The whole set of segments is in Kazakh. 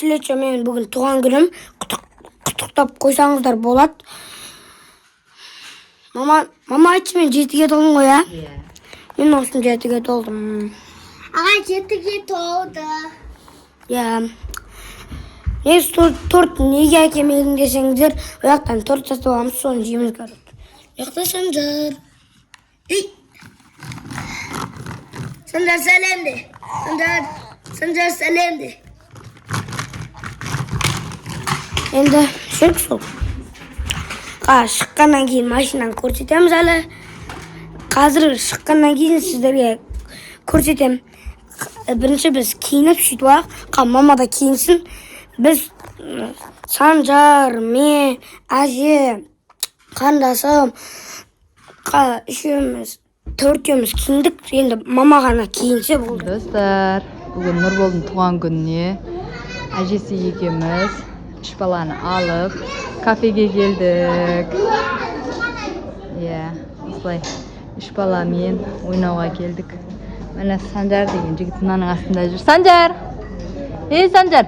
Тілечі, мен бүгін туған күнім, құттықтап қойсаңыздар болады. Мама айтшы, мен 7-ге толдым ғой, а? Мен осыны 7-ге толдым. Аға 7-ге толды. Несі торт неге әкелмедің десеңіздер, ояқтан торт жасап аламыз, соны жейміз көреді. Ояқта Санжар. Санжар сәлем де. Санжар сәлем де. Енді жүрік сол. Шыққаннан кейін машинаны көрсетеміз әлі. Қазір шыққаннан кейін сіздерге көрсетем. Бірінші біз киініп сөйтіп мама да киінсін. Біз Санжар, мен, әже, қандасым, үшеуміз, төртеуміз киіндік. Енді мама ғана киінсе болды. Достар, бүгін Нұрболдың туған күніне әжесі екеуміз 3 баланы алып кафеге келдік. Осылай 3 баламен ойнауға келдік. Міне Санжар деген жігіт мынаның астында жүр. Санжар! Санжар!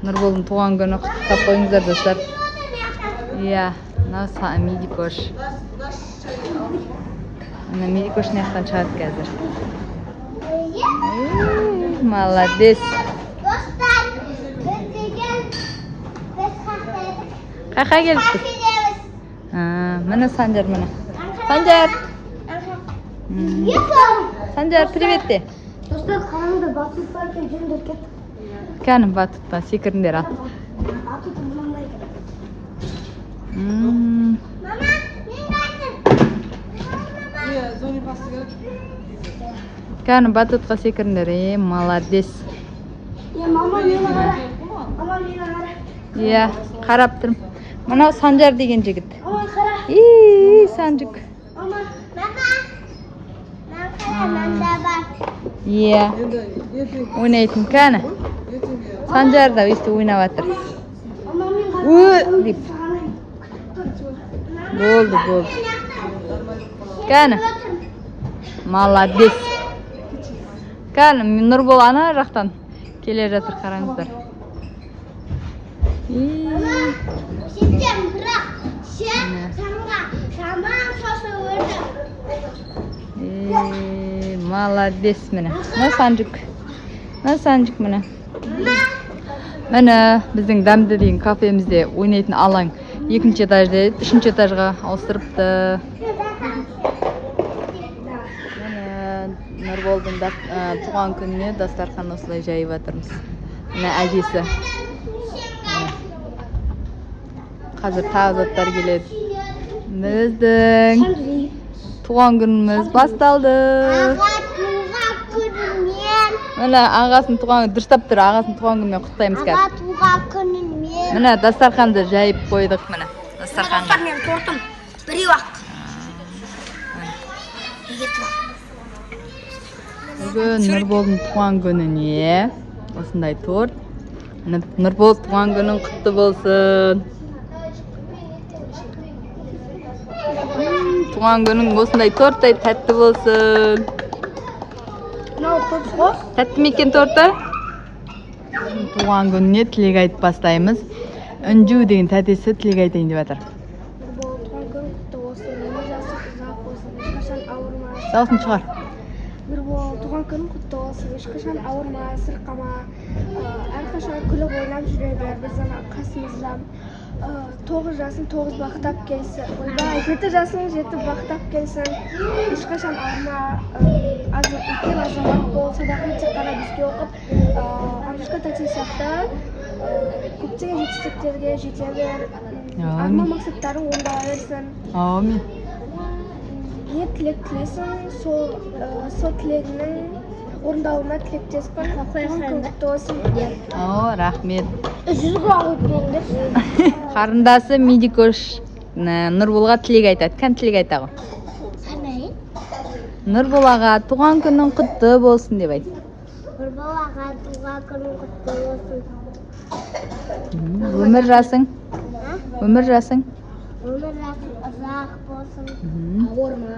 Нұрболдың туған күні құттықтап қойыңыздар, достар. Мынау Медикош. Мына Медикош наяқтан шығады қазір. Молодец. Достар, біз деген Қайқа келдік? Міне Санжар, міне. Санжар! Санжар, привет де. Достар, қараңыздар, батут бар екен, жүріңдер кеттік. Кәнім батутта, секіріңдер ал. Батут ұмамай керек. Мама, Кәнім батутқа секіріңдер, молодец. Мама, мені қара. Қарап тұрмын. Мынау Санжар деген жігіт. Мама, қара. Санжық. Мама, мында бар. Ойнайтын кәні. Санжар да өсті ойнап атыр. Деп. Болды. Кәні. Молодец. Кәні, Нұрбол ана жақтан келе жатыр, қараңыздар. Сен бірақ, сен жаман шашы өрді. Молодец міне. Санжық міне. Міне біздің дәмді деген кафемізде ойнайтын алаң 2-ші этажда, 3-ші этажға ауыстырыпты. Нұрболдың туған күніне дастархан осылай жайып жатырмыз. Міне әжесі. Қазір тағы заттар келеді. Біздің туған күніміз басталды. Міне ағасын туған күні дұрыстап тұр, ағасын туған күнімен құттықтаймыз қазір. Аға туған күнімен. Міне дастарханды жайып қойдық, міне. Дастарханға. Мен тортым біреу-ақ. Бүгін Нұрболдың туған күніне осындай торт. Нұрбол туған күнің құтты болсын. Туған күнің осындай торттай тәтті болсын. Тәтті мекен торты? Туған күніне тілек айтып бастаймыз. Үнжу деген тәтесі тілек айтайын деп жатыр. Туған күн құтты болсын, өмір жасы ұзақ болсын, ешқашан ауырмай. Дауысын шығар. Туған күн құтты болсын, ешқашан ауырмай, сырқама, әрқашан күліп ойнап жүре бер, біздің қасымызда. 9 жасың 9 бақтап келсін. 7 жасың 7 бақтап келсін. Ешқашан ауырма, үлкен азамат бол, садақын тек қана бізге оқып, Андрюшка тәте сияқты көптеген жетістіктерге жете бер. Арман мақсаттарың орындала берсін. Амин. Не тілек тілесің, сол тілегінің орындауына тілектеспін. Туған күн құтты болсын. Рахмет. 100 грамм өтпеңдер. Қарындасы Медикош Нұрболға тілек айтады. Кән тілек айтады? Нұрбол аға туған күнің құтты болсын деп айт. Нұрбол аға туған күнің құтты болсын. Өмір жасың? Өмір жасың? Өмір жасың ұзақ болсын. Ауырма.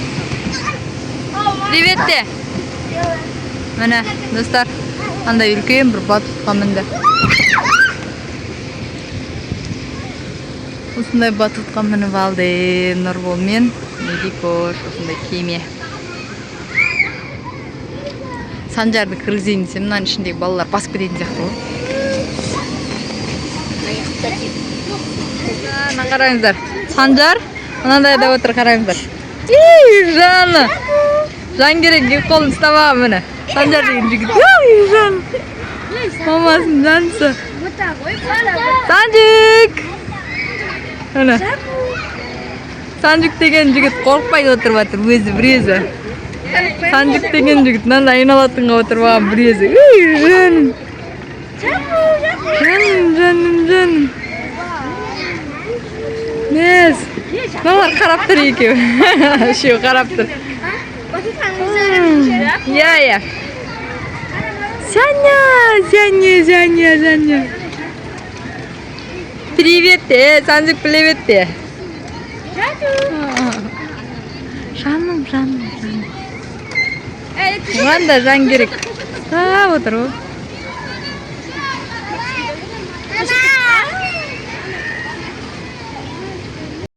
Привет де. Міне, достар, андай үлкен бір батутқа мінді. Осындай батутқа мініп алды Нұрбол мен Медикош, осындай кеме. Санжарды кіргізейін десем, мынаның ішіндегі балалар басып кететін сияқты ғой. Мына қараңыздар. Санжар, мынандайда отыр, қараңыздар. Жаны. Жан керек, екі қолын ұстамаға міне. Санжар деген жігіт. Жан. Мамасын жанысы. Санжик. Міне. Санжик деген жігіт қорқпай отырып жатыр, өзі бір өзі. Санжик деген жігіт мынандай айналатынға отырып алған бір өзі. Жаным. Жаным. Нес. Мыналар қарап тұр екеуі. Үшеуі қарап тұр. Иә. Саня. Привет де, Санжик привет де. Жаным. Оған да жан керек. Отыр ғой.